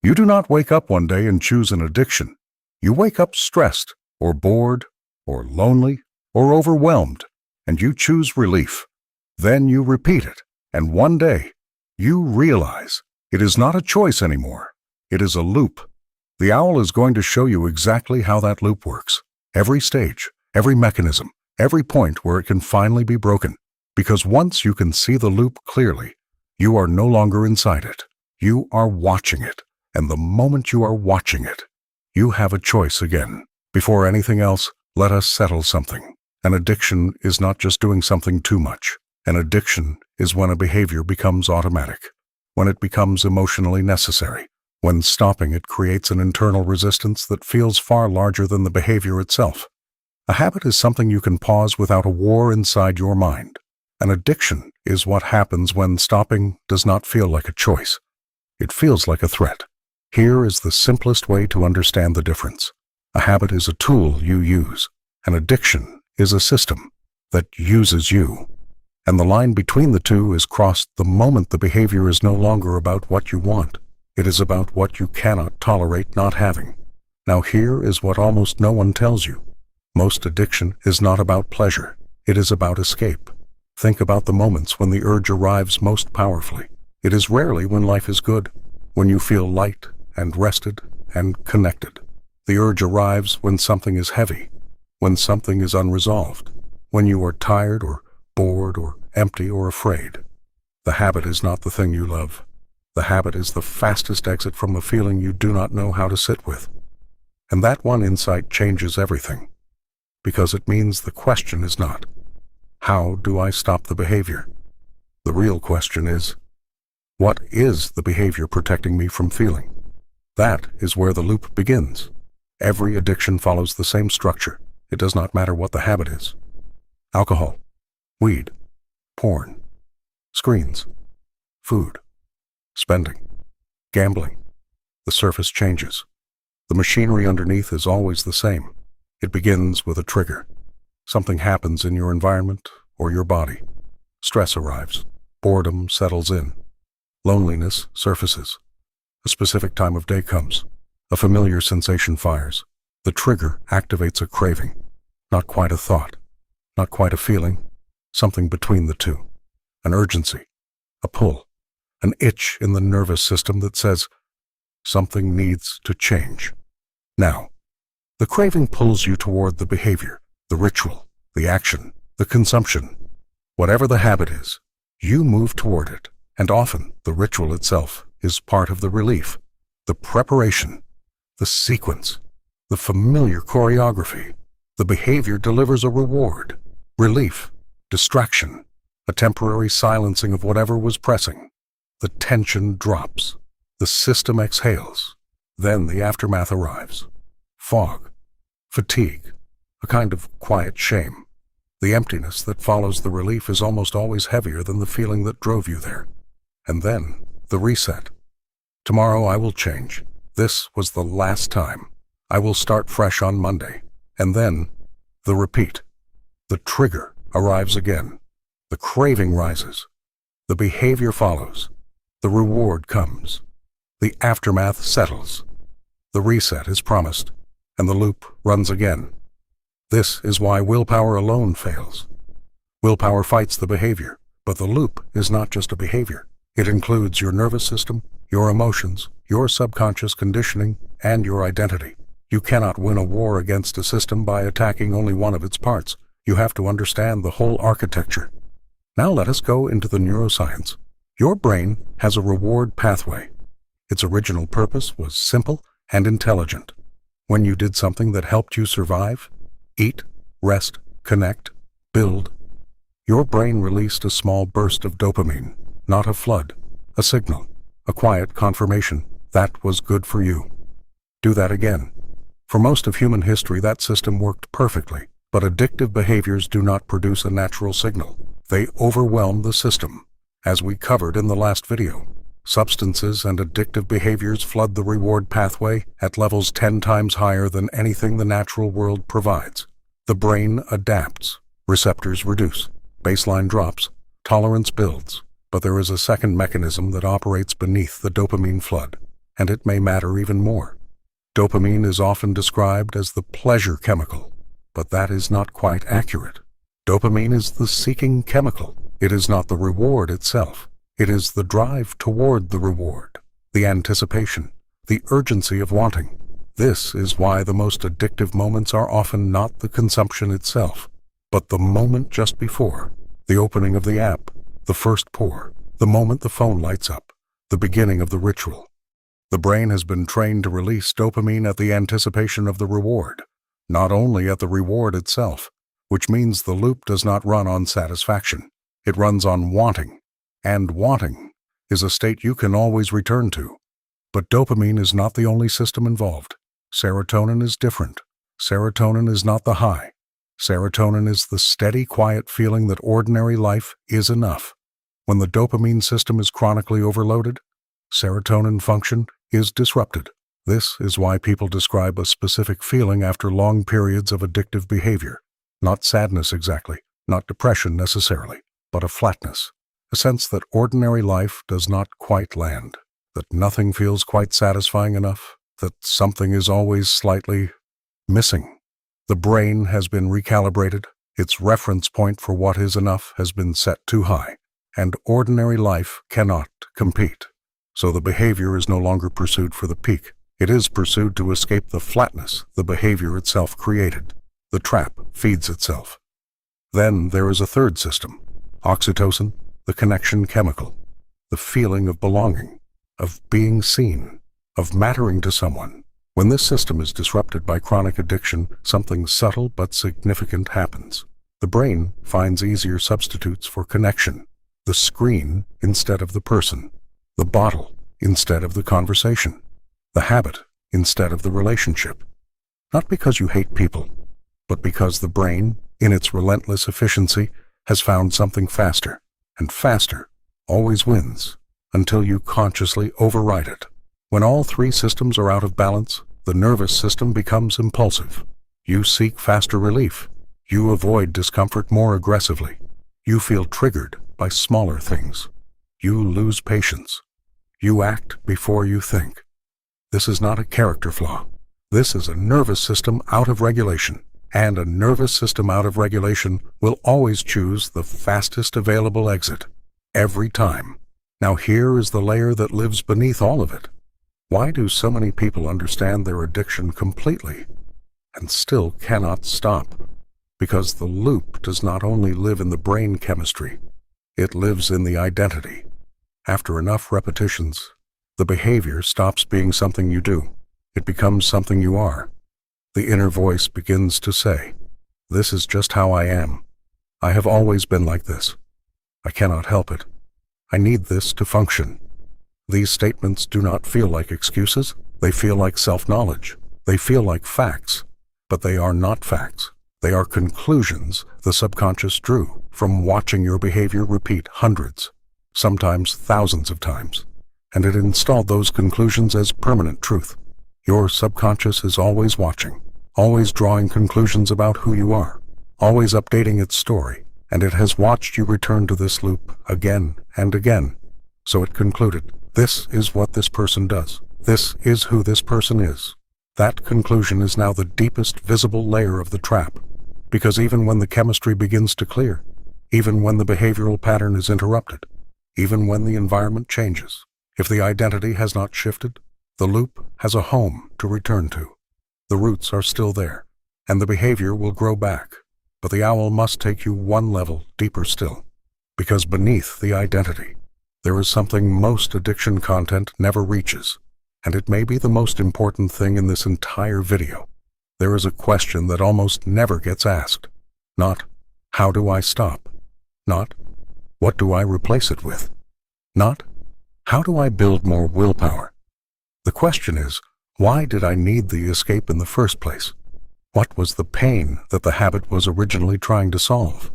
You do not wake up one day and choose an addiction. You wake up stressed, or bored, or lonely, or overwhelmed, and you choose relief. Then you repeat it, and one day, you realize it is not a choice anymore. It is a loop. The owl is going to show you exactly how that loop works. Every stage, every mechanism, every point where it can finally be broken. Because once you can see the loop clearly, you are no longer inside it. You are watching it. And the moment you are watching it, you have a choice again. Before anything else, let us settle something. An addiction is not just doing something too much. An addiction is when a behavior becomes automatic, when it becomes emotionally necessary, when stopping it creates an internal resistance that feels far larger than the behavior itself. A habit is something you can pause without a war inside your mind. An addiction is what happens when stopping does not feel like a choice. It feels like a threat. Here is the simplest way to understand the difference. A habit is a tool you use. An addiction is a system that uses you. And the line between the two is crossed the moment the behavior is no longer about what you want. It is about what you cannot tolerate not having. Now here is what almost no one tells you. Most addiction is not about pleasure. It is about escape. Think about the moments when the urge arrives most powerfully. It is rarely when life is good, when you feel light and rested and connected. The urge arrives when something is heavy, when something is unresolved, when you are tired or bored or empty or afraid. The habit is not the thing you love. The habit is the fastest exit from a feeling you do not know how to sit with. And that one insight changes everything, because it means the question is not, how do I stop the behavior? The real question is, what is the behavior protecting me from feeling? That is where the loop begins. Every addiction follows the same structure. It does not matter what the habit is. Alcohol, weed, porn, screens, food, spending, gambling. The surface changes. The machinery underneath is always the same. It begins with a trigger. Something happens in your environment or your body. Stress arrives. Boredom settles in. Loneliness surfaces. A specific time of day comes. A familiar sensation fires. The trigger activates a craving. Not quite a thought. Not quite a feeling. Something between the two. An urgency. A pull. An itch in the nervous system that says, something needs to change. Now, the craving pulls you toward the behavior, the ritual, the action, the consumption. Whatever the habit is, you move toward it, and often the ritual itself is part of the relief, the preparation, the sequence, the familiar choreography. The behavior delivers a reward, relief, distraction, a temporary silencing of whatever was pressing. The tension drops. The system exhales. Then the aftermath arrives. Fog, fatigue, a kind of quiet shame. The emptiness that follows the relief is almost always heavier than the feeling that drove you there. And then, the reset. Tomorrow I will change. This was the last time. I will start fresh on Monday. And then, the repeat. The trigger arrives again. The craving rises. The behavior follows. The reward comes. The aftermath settles. The reset is promised, and the loop runs again. This is why willpower alone fails. Willpower fights the behavior, but the loop is not just a behavior. It includes your nervous system, your emotions, your subconscious conditioning, and your identity. You cannot win a war against a system by attacking only one of its parts. You have to understand the whole architecture. Now let us go into the neuroscience. Your brain has a reward pathway. Its original purpose was simple and intelligent. When you did something that helped you survive, eat, rest, connect, build, your brain released a small burst of dopamine, not a flood, a signal, a quiet confirmation that was good for you. Do that again. For most of human history, that system worked perfectly, but addictive behaviors do not produce a natural signal. They overwhelm the system. As we covered in the last video, substances and addictive behaviors flood the reward pathway at levels 10 times higher than anything the natural world provides. The brain adapts, receptors reduce, baseline drops, tolerance builds, but there is a second mechanism that operates beneath the dopamine flood, and it may matter even more. Dopamine is often described as the pleasure chemical, but that is not quite accurate. Dopamine is the seeking chemical. It is not the reward itself. It is the drive toward the reward, the anticipation, the urgency of wanting. This is why the most addictive moments are often not the consumption itself, but the moment just before, the opening of the app, the first pour, the moment the phone lights up, the beginning of the ritual. The brain has been trained to release dopamine at the anticipation of the reward, not only at the reward itself, which means the loop does not run on satisfaction. It runs on wanting, and wanting is a state you can always return to. But dopamine is not the only system involved. Serotonin is different. Serotonin is not the high. Serotonin is the steady, quiet feeling that ordinary life is enough. When the dopamine system is chronically overloaded, serotonin function is disrupted. This is why people describe a specific feeling after long periods of addictive behavior. Not sadness exactly, not depression necessarily, but a flatness, a sense that ordinary life does not quite land, that nothing feels quite satisfying enough, that something is always slightly missing. The brain has been recalibrated, its reference point for what is enough has been set too high, and ordinary life cannot compete. So the behavior is no longer pursued for the peak. It is pursued to escape the flatness the behavior itself created. The trap feeds itself. Then there is a third system, oxytocin, the connection chemical, the feeling of belonging, of being seen, of mattering to someone. When this system is disrupted by chronic addiction, something subtle but significant happens. The brain finds easier substitutes for connection, the screen instead of the person, the bottle instead of the conversation, the habit instead of the relationship. Not because you hate people, but because the brain, in its relentless efficiency, has found something faster, and faster always wins, until you consciously override it. When all three systems are out of balance, the nervous system becomes impulsive. You seek faster relief. You avoid discomfort more aggressively. You feel triggered by smaller things. You lose patience. You act before you think. This is not a character flaw. This is a nervous system out of regulation, and a nervous system out of regulation will always choose the fastest available exit, every time. Now here is the layer that lives beneath all of it. Why do so many people understand their addiction completely and still cannot stop? Because the loop does not only live in the brain chemistry, it lives in the identity. After enough repetitions, the behavior stops being something you do. It becomes something you are. The inner voice begins to say, "This is just how I am. I have always been like this. I cannot help it. I need this to function." These statements do not feel like excuses. They feel like self-knowledge. They feel like facts, but they are not facts. They are conclusions the subconscious drew from watching your behavior repeat hundreds, sometimes thousands of times, and it installed those conclusions as permanent truth. Your subconscious is always watching, always drawing conclusions about who you are, always updating its story, and it has watched you return to this loop again and again. So it concluded, this is what this person does. This is who this person is. That conclusion is now the deepest visible layer of the trap, because even when the chemistry begins to clear, even when the behavioral pattern is interrupted, even when the environment changes, if the identity has not shifted, the loop has a home to return to. The roots are still there, and the behavior will grow back, but the owl must take you one level deeper still, because beneath the identity, there is something most addiction content never reaches, and it may be the most important thing in this entire video. There is a question that almost never gets asked. Not, how do I stop? Not, what do I replace it with? Not, how do I build more willpower? The question is, why did I need the escape in the first place? What was the pain that the habit was originally trying to solve?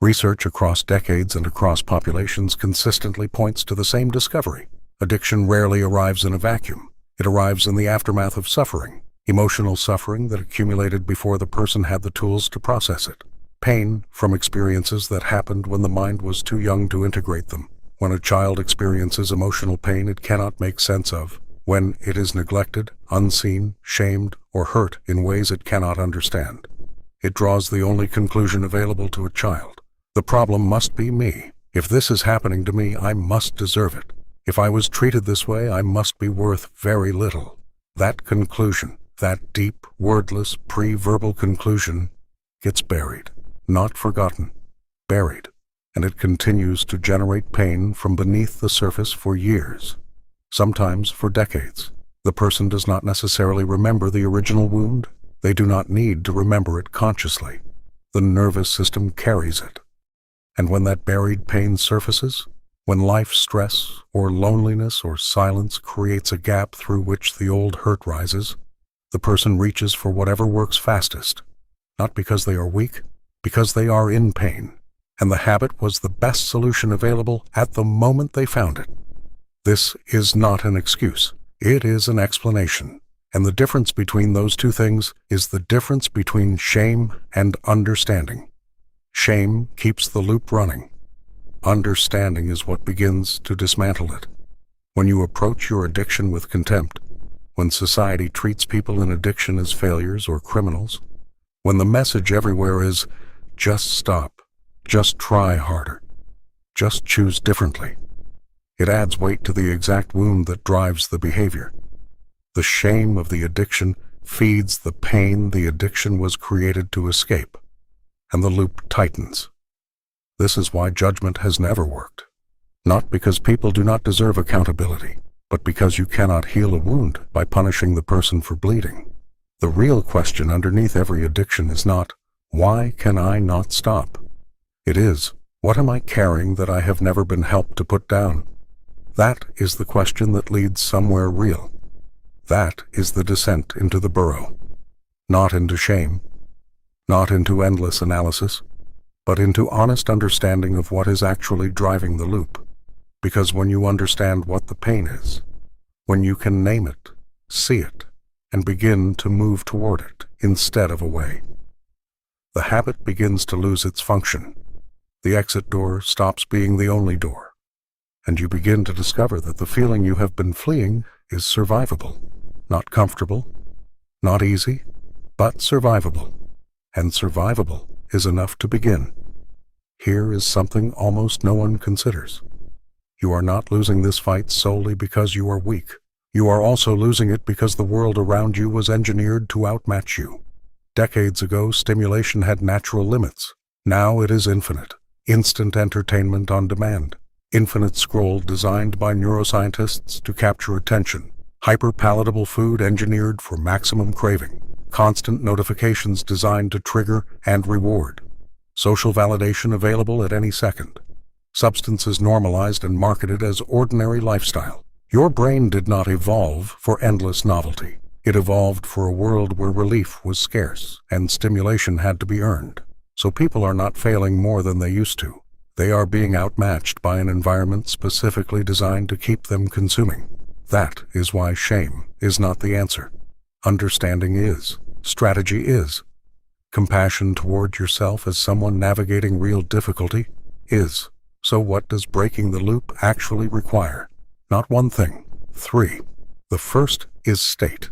Research across decades and across populations consistently points to the same discovery. Addiction rarely arrives in a vacuum. It arrives in the aftermath of suffering, emotional suffering that accumulated before the person had the tools to process it. Pain from experiences that happened when the mind was too young to integrate them. When a child experiences emotional pain it cannot make sense of, when it is neglected, unseen, shamed, or hurt in ways it cannot understand. It draws the only conclusion available to a child. The problem must be me. If this is happening to me, I must deserve it. If I was treated this way, I must be worth very little. That conclusion, that deep, wordless, pre-verbal conclusion, gets buried, not forgotten, buried, and it continues to generate pain from beneath the surface for years, sometimes for decades. The person does not necessarily remember the original wound. They do not need to remember it consciously. The nervous system carries it. And when that buried pain surfaces, when life stress or loneliness or silence creates a gap through which the old hurt rises, the person reaches for whatever works fastest, not because they are weak, because they are in pain, and the habit was the best solution available at the moment they found it. This is not an excuse. It is an explanation. And the difference between those two things is the difference between shame and understanding. Shame keeps the loop running. Understanding is what begins to dismantle it. When you approach your addiction with contempt, when society treats people in addiction as failures or criminals, when the message everywhere is, just stop, just try harder, just choose differently, it adds weight to the exact wound that drives the behavior. The shame of the addiction feeds the pain the addiction was created to escape, and the loop tightens. This is why judgment has never worked. Not because people do not deserve accountability, but because you cannot heal a wound by punishing the person for bleeding. The real question underneath every addiction is not, why can I not stop? It is, what am I carrying that I have never been helped to put down? That is the question that leads somewhere real. That is the descent into the burrow. Not into shame, not into endless analysis, but into honest understanding of what is actually driving the loop. Because when you understand what the pain is, when you can name it, see it, and begin to move toward it instead of away, the habit begins to lose its function. The exit door stops being the only door, and you begin to discover that the feeling you have been fleeing is survivable, not comfortable, not easy, but survivable. And survivable is enough to begin. Here is something almost no one considers. You are not losing this fight solely because you are weak. You are also losing it because the world around you was engineered to outmatch you. Decades ago, stimulation had natural limits. Now it is infinite. Instant entertainment on demand. Infinite scroll designed by neuroscientists to capture attention. Hyper-palatable food engineered for maximum craving. Constant notifications designed to trigger and reward. Social validation available at any second. Substances normalized and marketed as ordinary lifestyle. Your brain did not evolve for endless novelty. It evolved for a world where relief was scarce and stimulation had to be earned. So people are not failing more than they used to. They are being outmatched by an environment specifically designed to keep them consuming. That is why shame is not the answer. Understanding is. Strategy is. Compassion toward yourself as someone navigating real difficulty is. So what does breaking the loop actually require? Not one thing. 3. The first is state.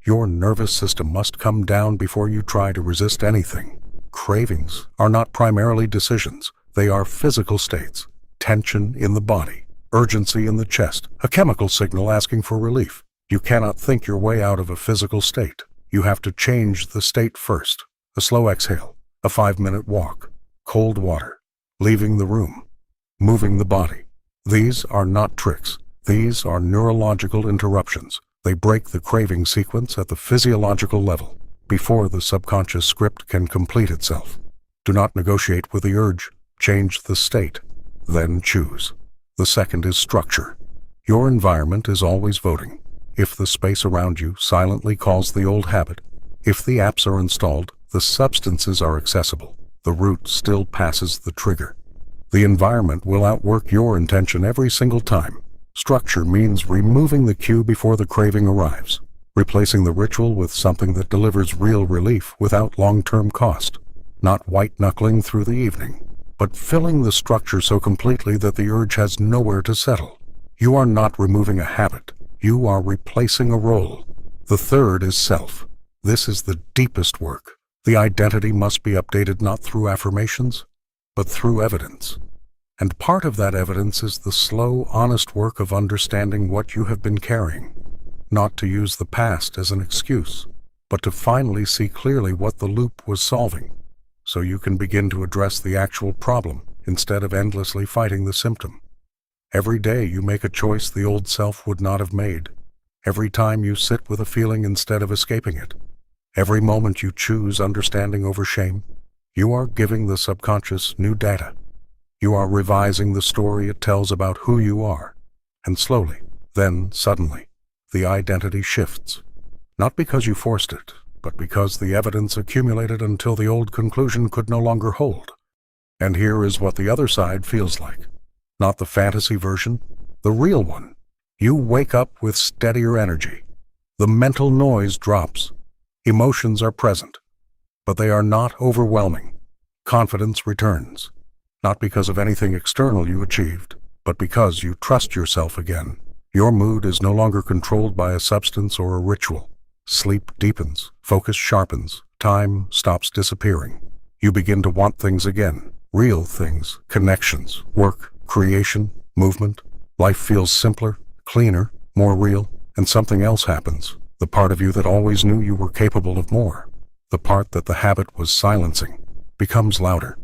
Your nervous system must come down before you try to resist anything. Cravings are not primarily decisions. They are physical states. Tension in the body. Urgency in the chest. A chemical signal asking for relief. You cannot think your way out of a physical state. You have to change the state first. A slow exhale, a 5-minute walk, cold water, leaving the room, moving the body. These are not tricks. These are neurological interruptions. They break the craving sequence at the physiological level, before the subconscious script can complete itself. Do not negotiate with the urge. Change the state, then choose. The second is structure. Your environment is always voting. If the space around you silently calls the old habit, if the apps are installed, the substances are accessible, the route still passes the trigger. The environment will outwork your intention every single time. Structure means removing the cue before the craving arrives, replacing the ritual with something that delivers real relief without long-term cost. Not white-knuckling through the evening, but filling the structure so completely that the urge has nowhere to settle. You are not removing a habit. You are replacing a role. The third is self. This is the deepest work. The identity must be updated not through affirmations, but through evidence. And part of that evidence is the slow, honest work of understanding what you have been carrying. Not to use the past as an excuse, but to finally see clearly what the loop was solving, so you can begin to address the actual problem instead of endlessly fighting the symptom. Every day you make a choice the old self would not have made. Every time you sit with a feeling instead of escaping it. Every moment you choose understanding over shame, you are giving the subconscious new data. You are revising the story it tells about who you are. And slowly, then suddenly, the identity shifts. Not because you forced it, but because the evidence accumulated until the old conclusion could no longer hold. And here is what the other side feels like. Not the fantasy version, the real one. You wake up with steadier energy. The mental noise drops. Emotions are present, but they are not overwhelming. Confidence returns, not because of anything external you achieved, but because you trust yourself again. Your mood is no longer controlled by a substance or a ritual. Sleep deepens, focus sharpens, time stops disappearing. You begin to want things again, real things, connections, work, creation, movement. Life feels simpler, cleaner, more real, and something else happens. The part of you that always knew you were capable of more, the part that the habit was silencing, becomes louder.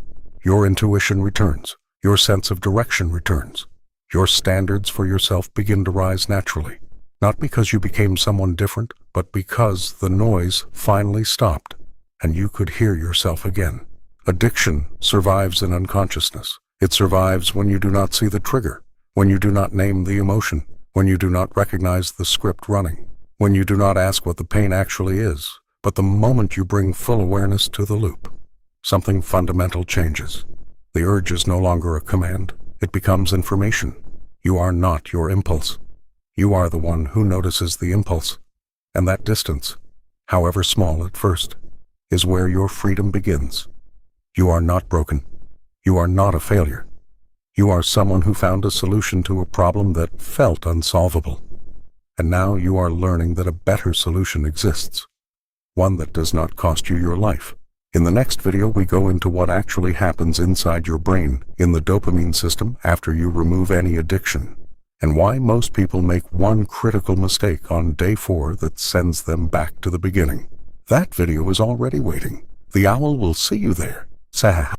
Your intuition returns. Your sense of direction returns. Your standards for yourself begin to rise naturally, not because you became someone different, but because the noise finally stopped and you could hear yourself again. Addiction survives in unconsciousness. It survives when you do not see the trigger, when you do not name the emotion, when you do not recognize the script running, when you do not ask what the pain actually is, but the moment you bring full awareness to the loop, something fundamental changes. The urge is no longer a command. It becomes information. You are not your impulse. You are the one who notices the impulse. And that distance, however small at first, is where your freedom begins. You are not broken. You are not a failure. You are someone who found a solution to a problem that felt unsolvable. And now you are learning that a better solution exists. One that does not cost you your life. In the next video, we go into what actually happens inside your brain, in the dopamine system, after you remove any addiction, and why most people make one critical mistake on day 4 that sends them back to the beginning. That video is already waiting. The owl will see you there. Sah.